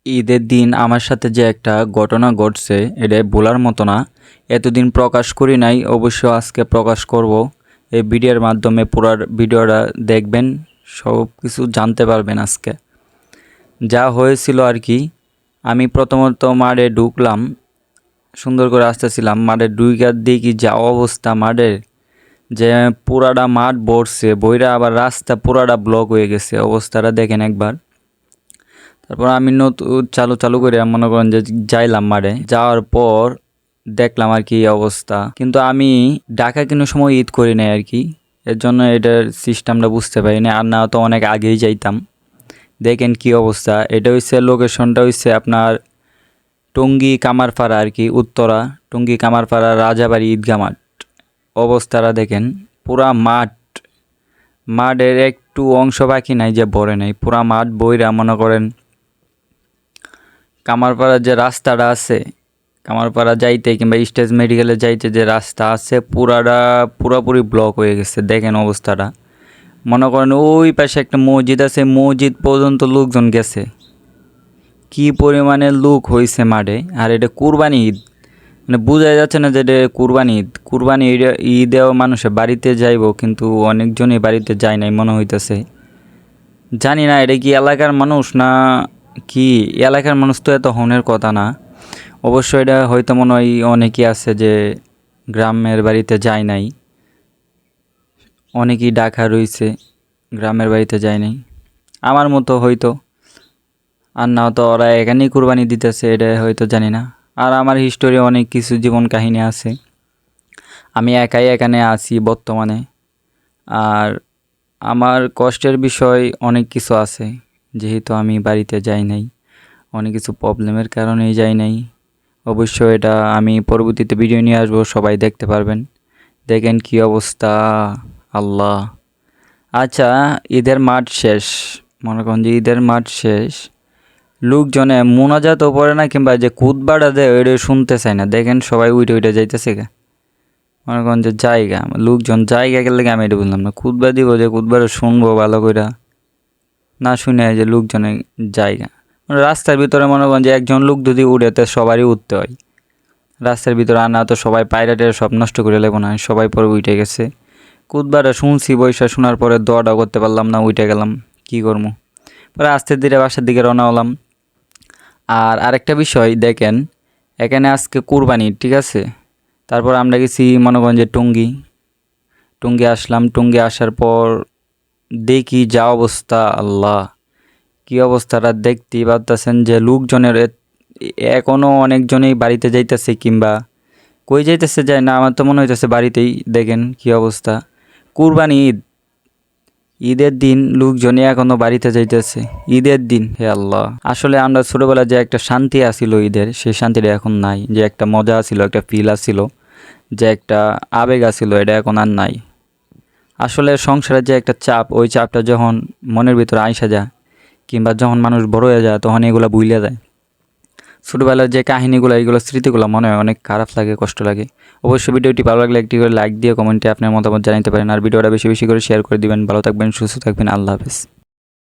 ঈদের দিন আমার সাথে যে একটা ঘটনা ঘটছে এটা বলার মতো না। এতদিন প্রকাশ করি নাই, অবশ্য আজকে প্রকাশ করব। এই ভিডিওর মাধ্যমে পুরার ভিডিওটা দেখবেন, সব কিছু জানতে পারবেন আজকে যা হয়েছিল আর কি। আমি প্রথমত মাঠে ঢুকলাম, সুন্দর করে আসতেছিলাম, মাঠে ঢুকার দেখি যা অবস্থা মাঠের, যে পুরাটা মাঠ ভরছে বইরা, আবার রাস্তা পুরাটা ব্লক হয়ে গেছে। অবস্থাটা দেখেন একবার। তারপর আমি নতুন চালু চালু করে মনে করেন যে যাইলাম মাঠে, যাওয়ার পর দেখলাম আর কি এই অবস্থা। কিন্তু আমি ঢাকা কোনো সময় ঈদ করি নাই আর কি, এর জন্য এটার সিস্টেমটা বুঝতে পারিনি। আর না তো অনেক আগেই যাইতাম। দেখেন কি অবস্থা। এটা হচ্ছে লোকেশনটা হচ্ছে আপনার টঙ্গী কামারপাড়া আর কি, উত্তরা টঙ্গী কামারপাড়া রাজাবাড়ি ঈদগাহ মাঠ। অবস্থাটা দেখেন, পুরা মাঠ, মাঠের একটু অংশ বাকি নাই যে ভরে নাই, পুরা মাঠ বইরা মনে করেন কামারপাড়ার যে রাস্তাটা আছে, কামারপাড়া যাইতে কিংবা স্টেজ মেডিকেলে যাইতে যে রাস্তা আছে পুরাপুরি ব্লক হয়ে গেছে। দেখেন অবস্থাটা। মনে করেন ওই পাশে একটা মসজিদ আছে, মসজিদ পর্যন্ত লোকজন গেছে। কি পরিমাণে লোক হয়েছে মাঠে। আর এটা কুরবানি ঈদ, মানে বোঝাই যাচ্ছে না যে এটা কুরবানি ঈদ। কুরবানি ঈদেও মানুষে বাড়িতে যাইব, কিন্তু অনেকজনই বাড়িতে যায় নাই মনে হইতেছে। জানি না এটা কি এলাকার মানুষ না কি, এলাকার মানুষ তো এত হনের কথা না। অবশ্য এটা হয়তো মনে হয় অনেকেই আছে যে গ্রামের বাড়িতে যায় নাই, অনেকেই ঢাকা রয়েছে, গ্রামের বাড়িতে যায় নাই আমার মতো হয়তো। আর না তো ওরা এখানেই কুরবানি দিতেছে, এটা হয়তো জানি না। আর আমার হিস্টোরি অনেক কিছু জীবন কাহিনী আছে, আমি একাই এখানে আছি বর্তমানে। আর আমার কষ্টের বিষয় অনেক কিছু আছে, যেহেতু আমি বাড়িতে যাই নাই, অনেক কিছু প্রবলেমের কারণেই যাই নাই। অবশ্য এটা আমি পরবর্তীতে ভিডিও নিয়ে আসবো, সবাই দেখতে পারবেন। দেখেন কি অবস্থা, আল্লাহ। আচ্ছা, ঈদের মাঠ শেষ, মনে করেন যে ঈদের মাঠ শেষ, লোকজনে মোনাজাতও পড়ে না, কিংবা যে কুতবাটা দেয় ওইটা শুনতে চায় না। দেখেন সবাই উইটে যাইতেছে গা, মনে করেন যে জায়গা, লোকজন জায়গা গেলে আমি এটা বললাম না। কুতবা দিব যে কুতবাটা শুনবো ভালো করে, না শুনে যে লোকজনে জায়গা। রাস্তার ভিতরে মনে করেন যে একজন লোক যদি উঠে তো সবারই উঠতে হয় রাস্তার ভিতরে। আর না তো সবাই পায়রাটের সব নষ্ট করে লেবো না, সবাই পরে উঠে গেছে। কুতবাটা শুনছি, বৈশা শোনার পরে দোয়াটাও করতে পারলাম না, উঠে গেলাম। কি করবো, পরে আস্তে ধীরে বাসার দিকে রওনা হলাম। আর আরেকটা বিষয় দেখেন, এখানে আজকে কুরবানি, ঠিক আছে। তারপর আমরা গেছি মনে করেন যে টঙ্গী আসলাম। টঙ্গী আসার পর দেখি যা অবস্থা, আল্লাহ। কি অবস্থাটা দেখতেই পারতেছেন যে লোকজনের এখনও অনেকজনেই বাড়িতে যাইতেছে, কিংবা কই যাইতেছে যায় না, আমার তো মনে হইতেছে বাড়িতেই। দেখেন কি অবস্থা। কুরবানি ঈদ, ঈদের দিন লোকজনই এখনো বাড়িতে যাইতেছে। ঈদের দিন, হে আল্লাহ। আসলে আমরা ছোটবেলায় যে একটা শান্তি আসিল ঈদের, সেই শান্তিটা এখন নাই। যে একটা মজা আসিল, একটা ফিল আসিল, যে একটা আবেগ আসিল, এটা এখন আর নাই। আসলে সংসারের যে একটা চাপ, ওই চাপটা যখন মনের ভিতরে আইসা যায়, কিংবা যখন মানুষ বড় হয়ে যায়, তখন এগুলো ভুলে যায়। ছোটোবেলার যে কাহিনীগুলো, এইগুলো স্মৃতিগুলো মনে হয় অনেক খারাপ লাগে, কষ্ট লাগে। অবশ্যই ভিডিওটি ভালো লাগলে একটি করে লাইক দিয়ে কমেন্টে আপনার মতামত জানাতে পারেন। আর ভিডিওটা বেশি বেশি করে শেয়ার করে দিবেন। ভালো থাকবেন, সুস্থ থাকবেন, আল্লাহ হাফেজ।